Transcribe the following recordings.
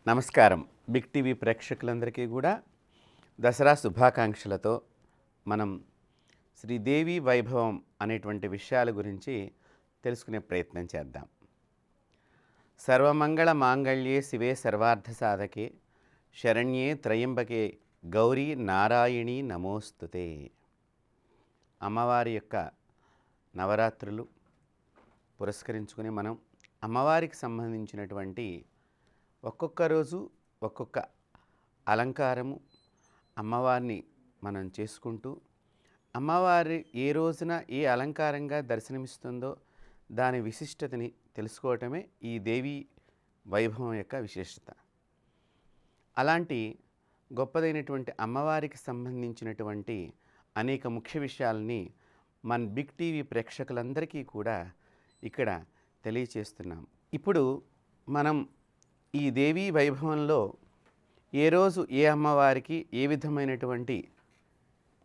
నమస్కారం. Big TV ప్రేక్షకులందరికీ కూడా దసరా శుభాకాంక్షలతో మనం శ్రీదేవి వైభవం అనేటువంటి విషయాల గురించి తెలుసుకునే ప్రయత్నం చేద్దాం. సర్వమంగళ మాంగళ్యే శివే సర్వార్థ సాధకే శరణ్యే త్రయంబకే గౌరీ నారాయణి నమోస్తుతే. అమ్మవారి యొక్క నవరాత్రులు పురస్కరించుకుని మనం అమ్మవారికి సంబంధించినటువంటి ఒక్కొక్క రోజు ఒక్కొక్క అలంకారము అమ్మవారిని మనం చేసుకుంటూ అమ్మవారి ఏ రోజున ఏ అలంకారంగా దర్శనమిస్తుందో దాని విశిష్టతని తెలుసుకోవటమే ఈ దేవి వైభవం యొక్క విశేషత. అలాంటి గొప్పదైనటువంటి అమ్మవారికి సంబంధించినటువంటి అనేక ముఖ్య విషయాలని మన బిగ్ టీవీ ప్రేక్షకులందరికీ కూడా ఇక్కడ తెలియచేస్తున్నాం. ఇప్పుడు మనం ఈ దేవీ వైభవంలో ఏ రోజు ఏ అమ్మవారికి ఏ విధమైనటువంటి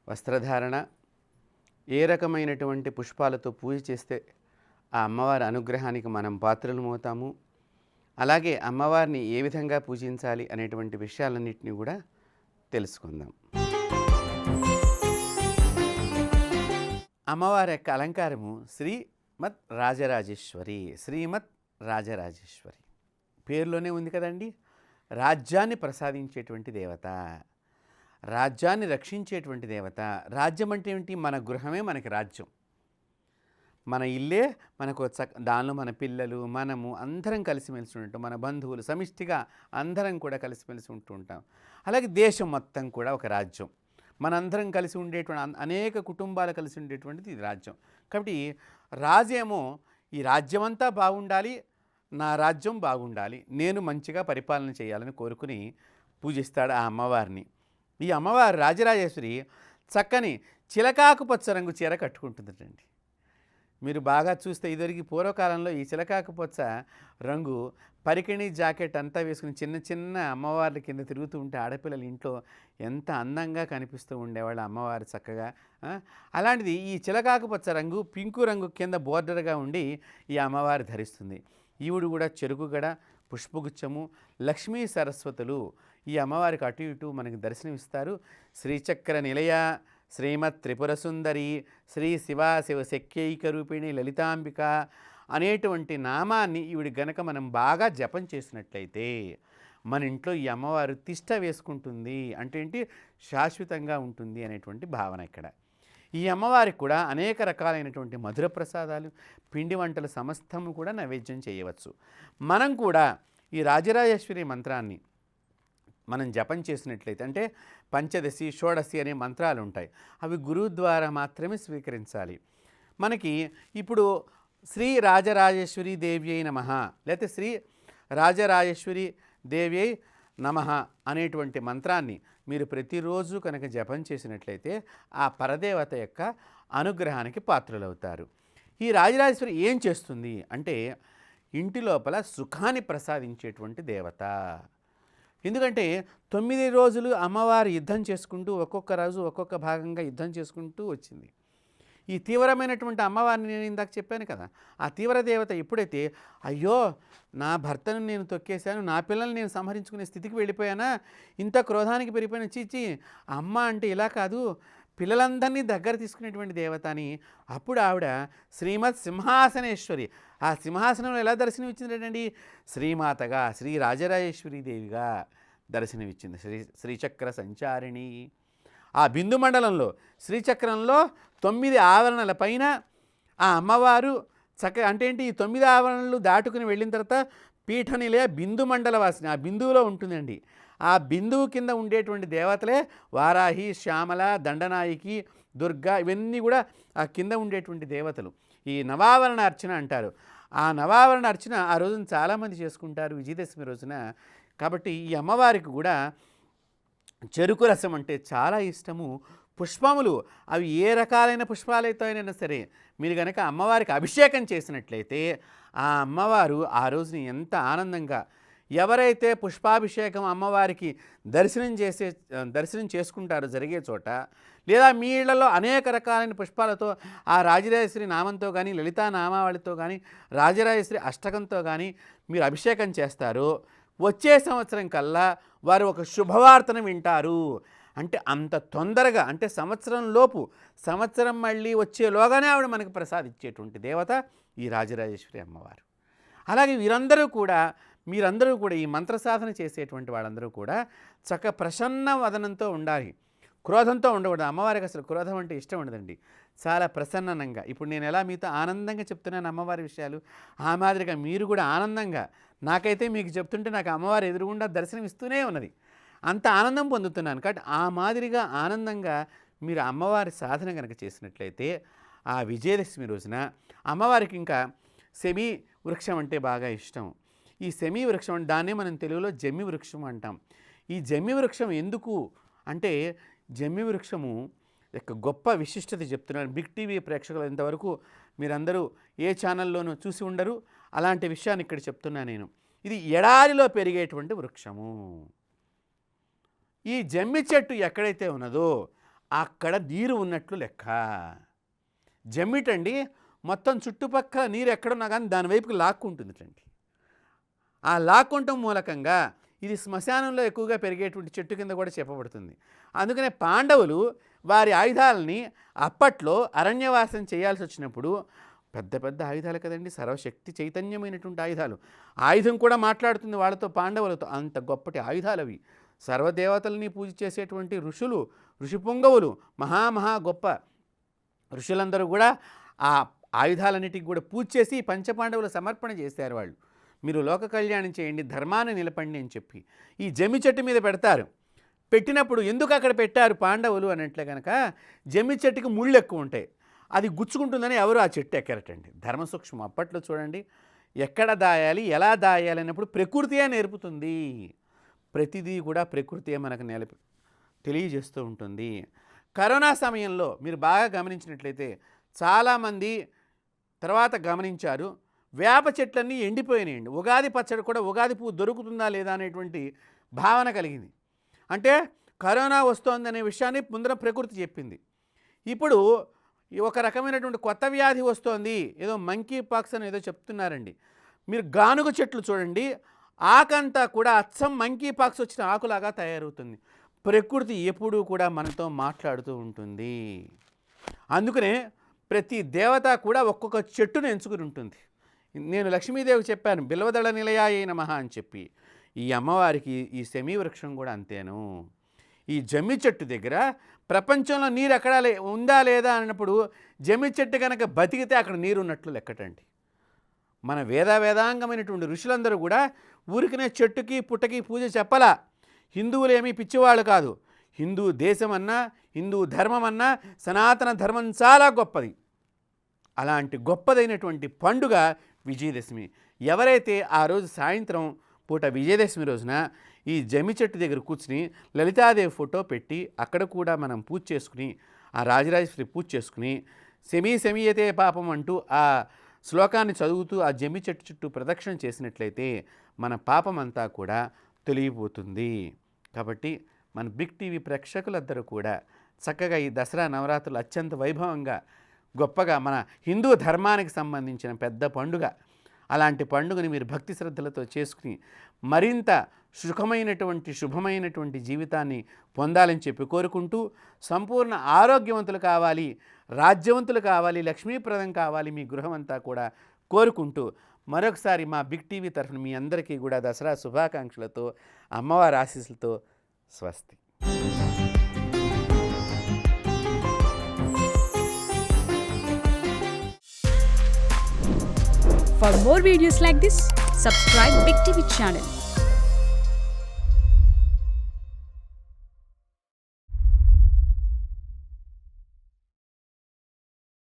వస్త్రధారణ, ఏ రకమైనటువంటి పుష్పాలతో పూజ చేస్తే ఆ అమ్మవారి అనుగ్రహానికి మనం పాత్రలమవుతాము, అలాగే అమ్మవారిని ఏ విధంగా పూజించాలి అనేటువంటి విషయాలన్నింటినీ కూడా తెలుసుకుందాం. అమ్మవారి యొక్క అలంకారము శ్రీమత్ రాజరాజేశ్వరి. పేరులోనే ఉంది కదండి. రాజ్యాన్ని ప్రసాదించేటువంటి దేవత, రాజ్యాన్ని రక్షించేటువంటి దేవత. రాజ్యం అంటే ఏంటి? మన గృహమే మనకి రాజ్యం, మన ఇల్లే మనకు దానిలో మన పిల్లలు, మనము అందరం కలిసిమెలిసి ఉంటాం, మన బంధువులు సమిష్టిగా అందరం కూడా కలిసిమెలిసి ఉంటూ ఉంటాం. అలాగే దేశం మొత్తం కూడా ఒక రాజ్యం, మనందరం కలిసి ఉండేటువంటి అనేక కుటుంబాలు కలిసి ఉండేటువంటిది ఇది రాజ్యం. కాబట్టి రాజేమో ఈ రాజ్యమంతా బాగుండాలి, నా రాజ్యం బాగుండాలి, నేను మంచిగా పరిపాలన చేయాలని కోరుకుని పూజిస్తాడు ఆ అమ్మవారిని. ఈ అమ్మవారు రాజరాజేశ్వరి చక్కని చిలకాకు పచ్చ రంగు చీర కట్టుకుంటుందండి. మీరు బాగా చూస్తే ఇదివరకు పూర్వకాలంలో ఈ చిలకాకు పచ్చ రంగు పరికిణి జాకెట్ అంతా వేసుకుని చిన్న చిన్న అమ్మవార్ల కింద తిరుగుతూ ఉంటే ఆడపిల్లలు ఇంట్లో ఎంత అందంగా కనిపిస్తూ ఉండేవాళ్ళు అమ్మవారు చక్కగా. అలాంటిది ఈ చిలకాకు పచ్చ రంగు పింకు రంగు కింద బోర్డర్గా ఉండి ఈ అమ్మవారు ధరిస్తుంది. ఈవిడు కూడా చెరుకుగడ, పుష్పగుచ్చము, లక్ష్మీ సరస్వతులు ఈ అమ్మవారికి అటు ఇటు మనకి దర్శనమిస్తారు. శ్రీచక్ర నిలయ, శ్రీమత్ త్రిపుర సుందరి, శ్రీ శివ శక్యైక రూపిణి లలితాంబిక అనేటువంటి నామాన్ని ఈవిడి గనక మనం బాగా జపం చేసినట్లయితే మన ఇంట్లో ఈ అమ్మవారు తిష్ట వేసుకుంటుంది. అంటే ఏంటి? శాశ్వతంగా ఉంటుంది అనేటువంటి భావన ఇక్కడ. ఈ అమ్మవారికి కూడా అనేక రకాలైనటువంటి మధుర ప్రసాదాలు, పిండి వంటల సమస్తము కూడా నైవేద్యం చేయవచ్చు. మనం కూడా ఈ రాజరాజేశ్వరి మంత్రాన్ని మనం జపం చేసినట్లయితే, అంటే పంచదశి షోడశి అనే మంత్రాలు ఉంటాయి, అవి గురువు ద్వారా మాత్రమే స్వీకరించాలి. మనకి ఇప్పుడు శ్రీ రాజరాజేశ్వరి దేవ్యై నమః లేకపోతే శ్రీ రాజరాజేశ్వరి దేవ్యై నమః అనేటువంటి మంత్రాన్ని మీరు ప్రతిరోజు కనుక జపం చేసినట్లయితే ఆ పరదేవత యొక్క అనుగ్రహానికి పాత్రులవుతారు. ఈ రాజరాజేశ్వరి ఏం చేస్తుంది అంటే ఇంటి లోపల సుఖాన్ని ప్రసాదించేటువంటి దేవత. ఎందుకంటే 9 రోజులు అమ్మవారు యుద్ధం చేసుకుంటూ ఒక్కొక్క రోజు ఒక్కొక్క భాగంగా యుద్ధం చేసుకుంటూ వచ్చింది. ఈ తీవ్రమైనటువంటి అమ్మవారిని నేను ఇందాక చెప్పాను కదా, ఆ తీవ్ర దేవత ఎప్పుడైతే అయ్యో నా భర్తను నేను తొక్కేశాను, నా పిల్లల్ని నేను సంహరించుకునే స్థితికి వెళ్ళిపోయానా, ఇంత క్రోధానికి పెరిగిపోయిన చీచి అమ్మ అంటే ఇలా కాదు, పిల్లలందరినీ దగ్గర తీసుకునేటువంటి దేవత అని అప్పుడు ఆవిడ శ్రీమత్ సింహాసనేశ్వరి, ఆ సింహాసనంలో ఎలా దర్శనమిచ్చిందండి? శ్రీమాతగా, శ్రీ రాజరాజేశ్వరి దేవిగా దర్శనమిచ్చింది. శ్రీచక్ర సంచారిణి. ఆ బిందు మండలంలో శ్రీచక్రంలో 9 ఆవరణల పైన ఆ అమ్మవారు అంటే ఏంటి? ఈ 9 ఆవరణలు దాటుకుని వెళ్ళిన తర్వాత పీఠనిలయ బిందు మండల వాసిని ఆ బిందువులో ఉంటుందండి. ఆ బిందువు కింద ఉండేటువంటి దేవతలే వారాహి, శ్యామల, దండనాయికి, దుర్గా, ఇవన్నీ కూడా ఆ కింద ఉండేటువంటి దేవతలు. ఈ నవావరణ అర్చన అంటారు. ఆ నవావరణ అర్చన ఆ రోజున చాలామంది చేసుకుంటారు విజయదశమి రోజున. కాబట్టి ఈ అమ్మవారికి కూడా చెరుకు రసం అంటే చాలా ఇష్టము. పుష్పములు అవి ఏ రకాలైన పుష్పాలతో అయినా సరే మీరు కనుక అమ్మవారికి అభిషేకం చేసినట్లయితే ఆ అమ్మవారు ఆ రోజుని ఎంత ఆనందంగా, ఎవరైతే పుష్పాభిషేకం అమ్మవారికి దర్శనం చేసుకుంటారో జరిగే చోట, లేదా మీ ఇళ్లలో అనేక రకాలైన పుష్పాలతో ఆ రాజరాజేశ్వరి నామంతో కానీ, లలితా నామావళితో కానీ, రాజరాజేశ్వరి అష్టకంతో కానీ మీరు అభిషేకం చేస్తారో వచ్చే సంవత్సరం కల్లా వారు ఒక శుభవార్తను వింటారు. అంటే అంత తొందరగా, అంటే సంవత్సరం లోపు, సంవత్సరం మళ్ళీ వచ్చేలోగానే ఆవిడ మనకు ప్రసాదించేటువంటి దేవత ఈ రాజరాజేశ్వరి అమ్మవారు. అలాగే మీరందరూ కూడా ఈ మంత్ర సాధన చేసేటువంటి వాళ్ళందరూ కూడా ప్రసన్న వదనంతో ఉండాలి. క్రోధంతో ఉండకూడదు. అమ్మవారికి అసలు క్రోధం అంటే ఇష్టం ఉండదండి. చాలా ప్రసన్నంగా, ఇప్పుడు నేను ఎలా మీతో ఆనందంగా చెప్తున్నాను అమ్మవారి విషయాలు, ఆ మాదిరిగా మీరు కూడా ఆనందంగా, నాకైతే మీకు చెప్తుంటే నాకు అమ్మవారు ఎదురుగుండా దర్శనం ఇస్తూనే ఉన్నది, అంత ఆనందం పొందుతున్నాను. కాబట్టి ఆ మాదిరిగా ఆనందంగా మీరు అమ్మవారి సాధన కనుక చేసినట్లయితే ఆ విజయదశమి రోజున అమ్మవారికి ఇంకా సెమీ వృక్షం అంటే బాగా ఇష్టం. ఈ సెమీ వృక్షం దాన్నే మనం తెలుగులో జమ్మి వృక్షం అంటాం. ఈ జమ్మి వృక్షం ఎందుకు అంటే, జమ్మి వృక్షము యొక్క గొప్ప విశిష్టత చెప్తున్నాను. బిగ్ టీవీ ప్రేక్షకులు ఇంతవరకు మీరందరూ ఏ ఛానల్లోనూ చూసి ఉండరు, అలాంటి విషయాన్ని ఇక్కడ చెప్తున్నా నేను. ఇది ఎడారిలో పెరిగేటువంటి వృక్షము. ఈ జమ్మి చెట్టు ఎక్కడైతే ఉన్నదో అక్కడ నీరు ఉన్నట్లు లెక్క. జమ్మిటండి మొత్తం చుట్టుపక్కల నీరు ఎక్కడున్నా కానీ దాని వైపుకి లాక్కుంటుందిటండి. ఆ లాక్కుంటం మూలకంగా ఇది శ్మశానంలో ఎక్కువగా పెరిగేటువంటి చెట్టు కింద కూడా చెప్పబడుతుంది. అందుకనే పాండవులు వారి ఆయుధాలని అప్పట్లో అరణ్యవాసం చేయాల్సి వచ్చినప్పుడు, పెద్ద పెద్ద ఆయుధాలు కదండి, సర్వశక్తి చైతన్యమైనటువంటి ఆయుధాలు, ఆయుధం కూడా మాట్లాడుతుంది వాళ్ళతో, పాండవులతో. అంత గొప్పటి ఆయుధాలు అవి. సర్వదేవతల్ని పూజ చేసేటువంటి ఋషులు, ఋషిపుంగవులు, మహా గొప్ప ఋషులందరూ కూడా ఆ ఆయుధాలన్నిటికి కూడా పూజ చేసి పంచపాండవులు సమర్పణ చేశారు వాళ్ళు. మీరు లోక కళ్యాణం చేయండి, ధర్మాన్ని నిలపండి అని చెప్పి ఈ జమ్మి చెట్టు మీద పెడతారు. పెట్టినప్పుడు ఎందుకు అక్కడ పెట్టారు పాండవులు అన్నట్లే కనుక, జమ్మి చెట్టుకి ముళ్ళు ఎక్కువ ఉంటాయి, అది గుచ్చుకుంటుందని ఎవరు ఆ చెట్టు ఎక్కరటండి. ధర్మ సూక్ష్మం అప్పట్లో చూడండి, ఎక్కడ దాయాలి, ఎలా దాయాలి అన్నప్పుడు ప్రకృతియే నేర్పుతుంది. ప్రతిదీ కూడా ప్రకృతియే మనకు తెలియజేస్తూ ఉంటుంది. కరోనా సమయంలో మీరు బాగా గమనించినట్లయితే చాలామంది తర్వాత గమనించారు, వేప చెట్లన్నీ ఎండిపోయినాయండి. ఉగాది పచ్చడి కూడా, ఉగాది పువ్వు దొరుకుతుందా లేదా అనేటువంటి భావన కలిగింది. అంటే కరోనా వస్తోందనే విషయాన్ని ముందర ప్రకృతి చెప్పింది. ఇప్పుడు ఒక రకమైనటువంటి కొత్త వ్యాధి వస్తోంది, ఏదో మంకీ పాక్స్ అని ఏదో చెప్తున్నారండి. మీరు గానుగ చెట్లు చూడండి, ఆకంతా కూడా అచ్చం మంకీ పాక్స్ వచ్చిన ఆకులాగా తయారవుతుంది. ప్రకృతి ఎప్పుడూ కూడా మనతో మాట్లాడుతూ ఉంటుంది. అందుకనే ప్రతి దేవత కూడా ఒక్కొక్క చెట్టును ఎంచుకుని ఉంటుంది. నేను లక్ష్మీదేవికి చెప్పాను, బిల్వదళ నిలయాయ నమః అని చెప్పి. ఈ అమ్మవారికి ఈ సెమీ వృక్షం కూడా అంతేను. ఈ జమ్మి చెట్టు దగ్గర ప్రపంచంలో నీరు ఎక్కడా ఉందా లేదా అన్నప్పుడు జమ్మి చెట్టు కనుక బతికితే అక్కడ నీరు ఉన్నట్లు లెక్కటండి. మన వేదాంగమైనటువంటి ఋషులందరూ కూడా ఊరికినే చెట్టుకి పుట్టకి పూజ చెప్పలా. హిందువులు ఏమీ పిచ్చివాళ్ళు కాదు. హిందూ దేశం అన్నా, హిందూ ధర్మం అన్నా, సనాతన ధర్మం చాలా గొప్పది. అలాంటి గొప్పదైనటువంటి పండుగ విజయదశమి. ఎవరైతే ఆ రోజు సాయంత్రం పూట విజయదశమి రోజున ఈ జమ్మి చెట్టు దగ్గర కూర్చుని లలితాదేవి ఫోటో పెట్టి అక్కడ కూడా మనం పూజ చేసుకుని, ఆ రాజరాజేశ్వరి పూజ చేసుకుని, శమీయతే పాపం అంటూ ఆ శ్లోకాన్ని చదువుతూ ఆ జమ్మి చెట్టు చుట్టూ ప్రదక్షిణ చేసినట్లయితే మన పాపం అంతా కూడా తొలగిపోతుంది. కాబట్టి మన బిగ్ టీవీ ప్రేక్షకులందరూ కూడా చక్కగా ఈ దసరా నవరాత్రులు అత్యంత వైభవంగా గొప్పగా మన హిందూ ధర్మానికి సంబంధించిన పెద్ద పండుగ, అలాంటి పండుగని మీరు భక్తి శ్రద్ధలతో చేసుకుని మరింత శుభమైనటువంటి జీవితాన్ని పొందాలని చెప్పి కోరుకుంటూ, సంపూర్ణ ఆరోగ్యవంతులు కావాలి, రాజ్యవంతులు కావాలి, లక్ష్మీప్రదం కావాలి మీ గృహం అంతా కూడా కోరుకుంటూ, మరొకసారి మా బిగ్ టీవీ తరఫున మీ అందరికీ కూడా దసరా శుభాకాంక్షలతో, అమ్మవారి ఆశీస్సులతో స్వస్తి. For more videos like this, subscribe Big TV channel.